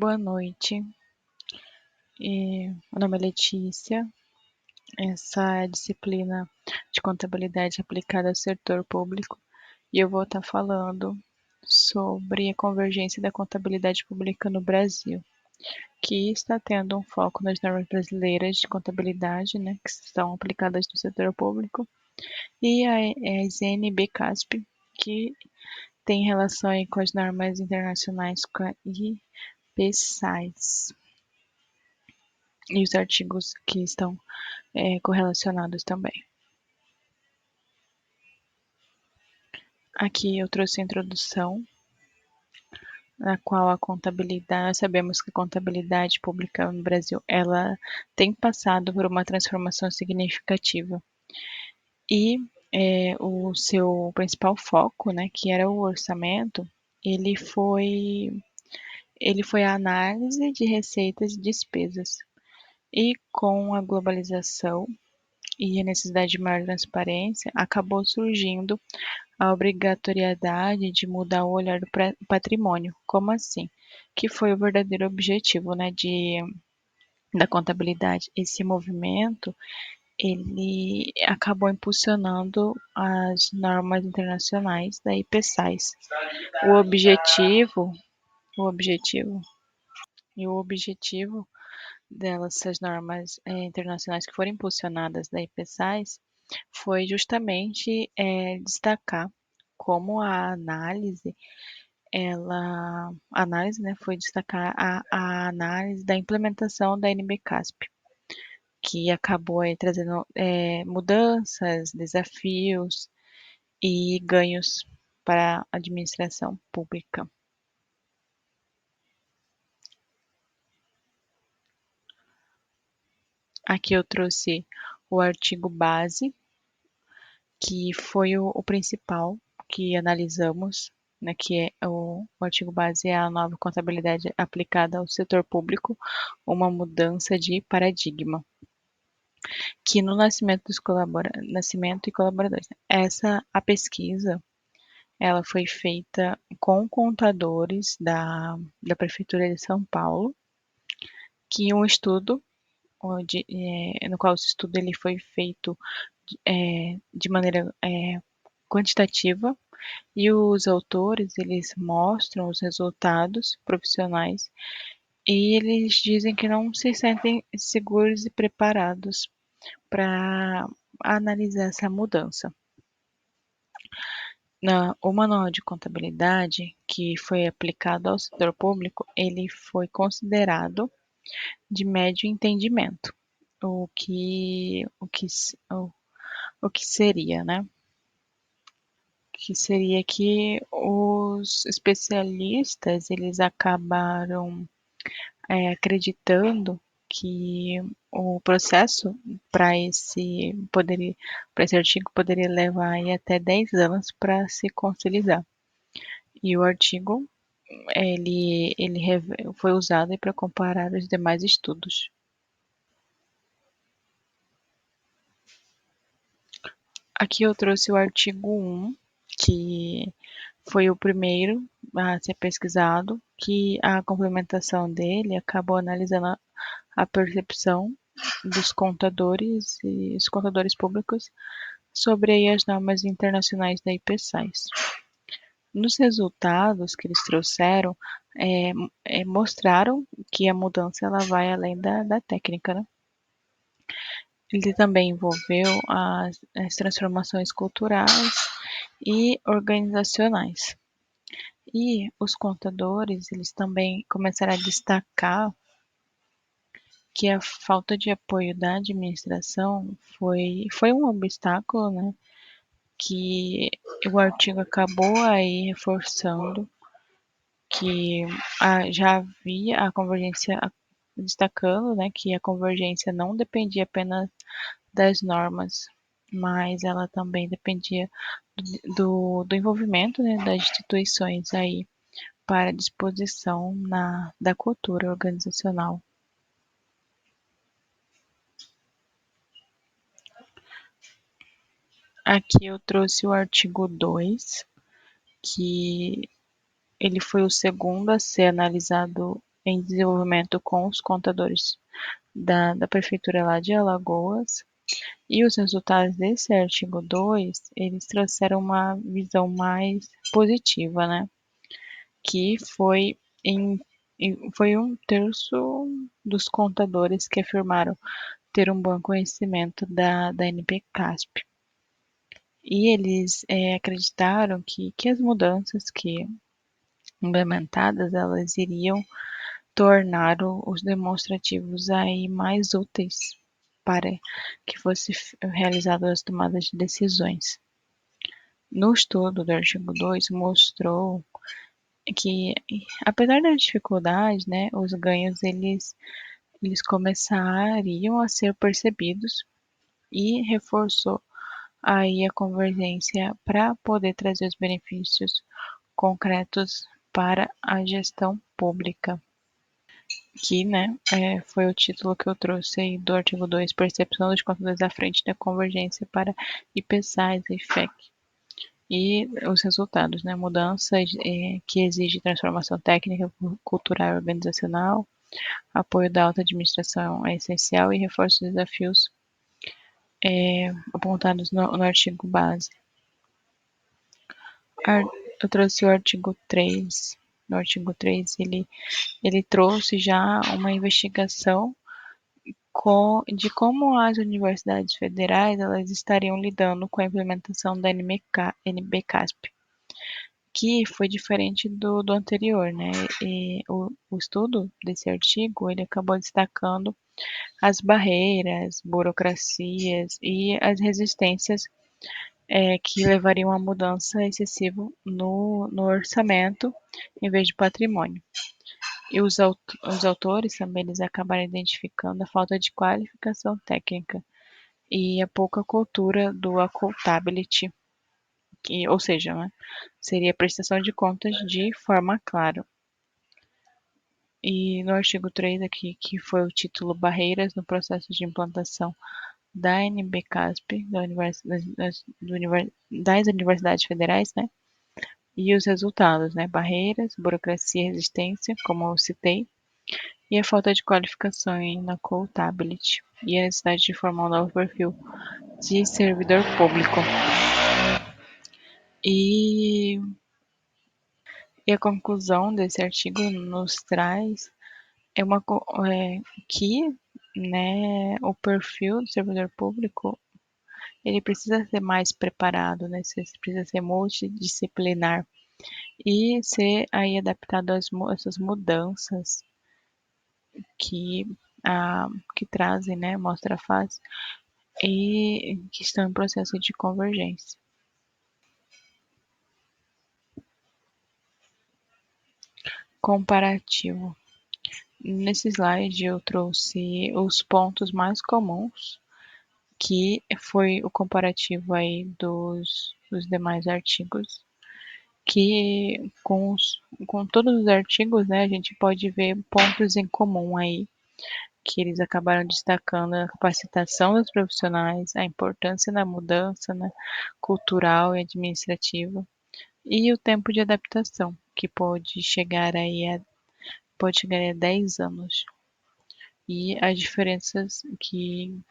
Boa noite. Meu nome é Letícia. Essa é a disciplina de contabilidade aplicada ao setor público e eu vou estar falando sobre a convergência da contabilidade pública no Brasil, que está tendo um foco nas normas brasileiras de contabilidade, né, que são aplicadas no setor público, e as NBCASP, que tem relação aí com as normas internacionais, com a IPSAS. E os artigos que estão correlacionados também. Aqui eu trouxe a introdução, na qual a contabilidade, sabemos que a contabilidade pública no Brasil, ela tem passado por uma transformação significativa. E o seu principal foco, né, que era o orçamento, ele foi a análise de receitas e despesas. E com a globalização e a necessidade de maior transparência, acabou surgindo a obrigatoriedade de mudar o olhar do patrimônio. Como assim? Que foi o verdadeiro objetivo, né, da contabilidade. Esse movimento, ele acabou impulsionando as normas internacionais da IPSAS. O objetivo, o objetivo e o objetivo delas, essas normas internacionais que foram impulsionadas da IPSAS, foi justamente destacar como a análise, né, foi destacar a análise da implementação da NBCASP, que acabou aí trazendo mudanças, desafios e ganhos para a administração pública. Aqui eu trouxe o artigo base, que foi o principal que analisamos, né, que é o artigo base é a nova contabilidade aplicada ao setor público, uma mudança de paradigma, que no nascimento e colaboradores. A pesquisa, ela foi feita com contadores da Prefeitura de São Paulo, que um estudo, no qual esse estudo ele foi feito de maneira quantitativa, e os autores, eles mostram os resultados profissionais e eles dizem que não se sentem seguros e preparados para analisar essa mudança. O manual de contabilidade que foi aplicado ao setor público, ele foi considerado de médio entendimento, o que seria, né? Que seria que os especialistas, eles acabaram acreditando que o processo para esse artigo poderia levar aí até 10 anos para se consolidar. E o artigo ele foi usado para comparar os demais estudos. Aqui eu trouxe o artigo 1, que foi o primeiro a ser pesquisado, que a complementação dele acabou analisando a percepção dos contadores e os contadores públicos sobre aí as normas internacionais da IPSAS. Nos resultados que eles trouxeram, mostraram que a mudança ela vai além da técnica, né? Ele também envolveu as transformações culturais e organizacionais. E os contadores, eles também começaram a destacar que a falta de apoio da administração foi um obstáculo, né, que o artigo acabou aí reforçando que já havia a convergência, destacando, né, que a convergência não dependia apenas das normas, mas ela também dependia do envolvimento, né, das instituições aí para a disposição da cultura organizacional. Aqui eu trouxe o artigo 2, que ele foi o segundo a ser analisado em desenvolvimento com os contadores da prefeitura lá de Alagoas. E os resultados desse artigo 2, eles trouxeram uma visão mais positiva, né? Que foi foi um terço dos contadores que afirmaram ter um bom conhecimento da NPCASP. E eles acreditaram que as mudanças que implementadas, elas iriam tornar os demonstrativos aí mais úteis para que fosse realizadas as tomadas de decisões. No estudo do artigo 2 mostrou que, apesar das dificuldades, né, os ganhos eles começariam a ser percebidos e reforçou aí a convergência para poder trazer os benefícios concretos para a gestão pública. Que, né, foi o título que eu trouxe aí do artigo 2, percepção dos contadores à frente da convergência para IPSAS e FEC. E os resultados, né, mudanças que exige transformação técnica, cultural e organizacional, apoio da alta administração é essencial e reforço dos desafios apontados no artigo base. Eu trouxe o artigo 3. No artigo 3, ele trouxe já uma investigação de como as universidades federais elas estariam lidando com a implementação da NBCASP, que foi diferente do anterior, né? E o estudo desse artigo ele acabou destacando as barreiras, burocracias e as resistências que levariam a mudança excessiva no orçamento em vez de patrimônio. E os autores também eles acabaram identificando a falta de qualificação técnica e a pouca cultura do accountability, ou seja, né, seria a prestação de contas de forma clara. E no artigo 3 aqui, que foi o título Barreiras no processo de implantação da NBCASP, das universidades federais, né? E os resultados, né? Barreiras, burocracia e resistência, como eu citei, e a falta de qualificação na accountability, e a necessidade de formar um novo perfil de servidor público. E, e a conclusão desse artigo nos traz que, né, o perfil do servidor público ele precisa ser mais preparado, né? Precisa ser multidisciplinar e ser aí adaptado às essas mudanças que, que trazem, né, mostra a face e que estão em processo de convergência. Comparativo. Nesse slide eu trouxe os pontos mais comuns, que foi o comparativo aí dos demais artigos, que com todos os artigos, né, a gente pode ver pontos em comum aí, que eles acabaram destacando a capacitação dos profissionais, a importância da mudança, né, cultural e administrativa, e o tempo de adaptação, que pode chegar a 10 anos. E as diferenças que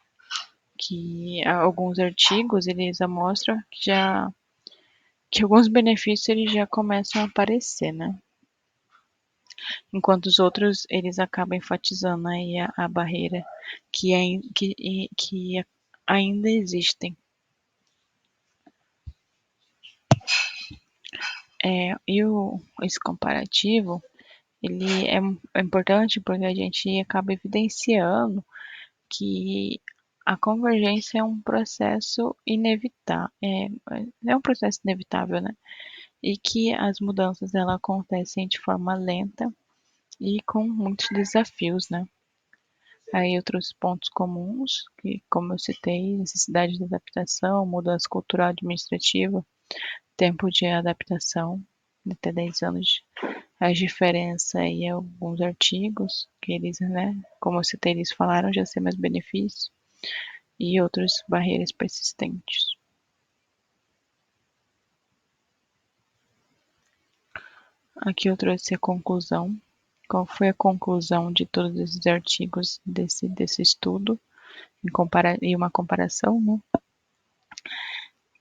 alguns artigos eles mostram que alguns benefícios eles já começam a aparecer, né? Enquanto os outros eles acabam enfatizando aí a barreira que ainda existem. Esse comparativo ele é importante porque a gente acaba evidenciando que a convergência é um processo inevitável, é um processo inevitável, né? E que as mudanças ela acontecem de forma lenta e com muitos desafios, né? Aí eu trouxe pontos comuns, que como eu citei, necessidade de adaptação, mudança cultural administrativa, tempo de adaptação, até 10 anos, as diferenças em alguns artigos, que eles, né, como eu citei, eles falaram já ser mais benefício, e outras barreiras persistentes. Aqui eu trouxe a conclusão qual foi a conclusão de todos esses artigos desse estudo e uma comparação, né?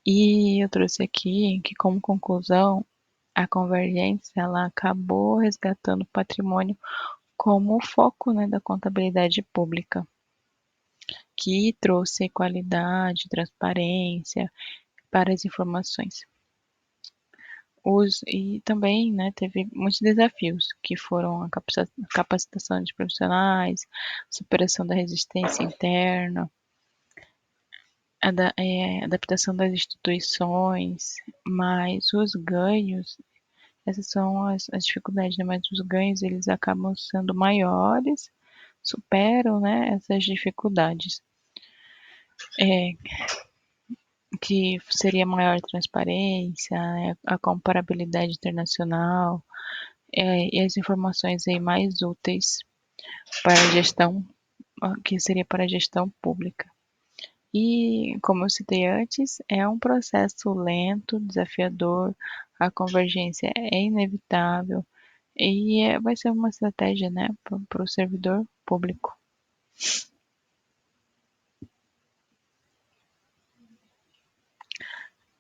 E eu trouxe aqui que, como conclusão, a convergência ela acabou resgatando o patrimônio como o foco, né, da contabilidade pública, que trouxe qualidade, transparência para as informações. E também, né, teve muitos desafios, que foram a capacitação de profissionais, superação da resistência interna, adaptação das instituições, mas os ganhos, essas são as dificuldades, né, mas os ganhos eles acabam sendo maiores, superam, né, essas dificuldades. Que seria maior transparência, né, a comparabilidade internacional, e as informações aí mais úteis para a gestão, que seria para a gestão pública. E, como eu citei antes, é um processo lento, desafiador, a convergência é inevitável e vai ser uma estratégia, né, para o servidor público.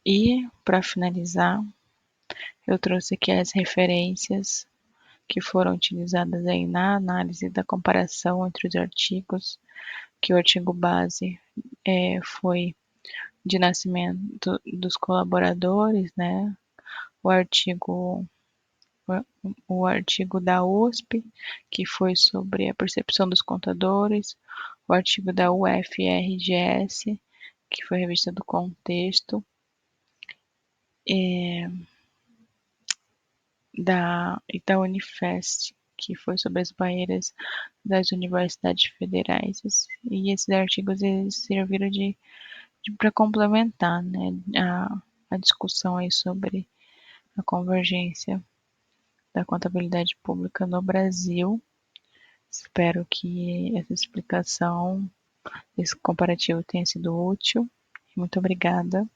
E, para finalizar, eu trouxe aqui as referências que foram utilizadas aí na análise da comparação entre os artigos, que o artigo base foi de nascimento dos colaboradores, né? O artigo, o artigo da USP, que foi sobre a percepção dos contadores, o artigo da UFRGS, que foi a revista do contexto, e da Unifest, que foi sobre as barreiras das universidades federais. E esses artigos eles serviram para complementar, né, a discussão aí sobre a convergência da contabilidade pública no Brasil. Espero que essa explicação, esse comparativo tenha sido útil. Muito obrigada.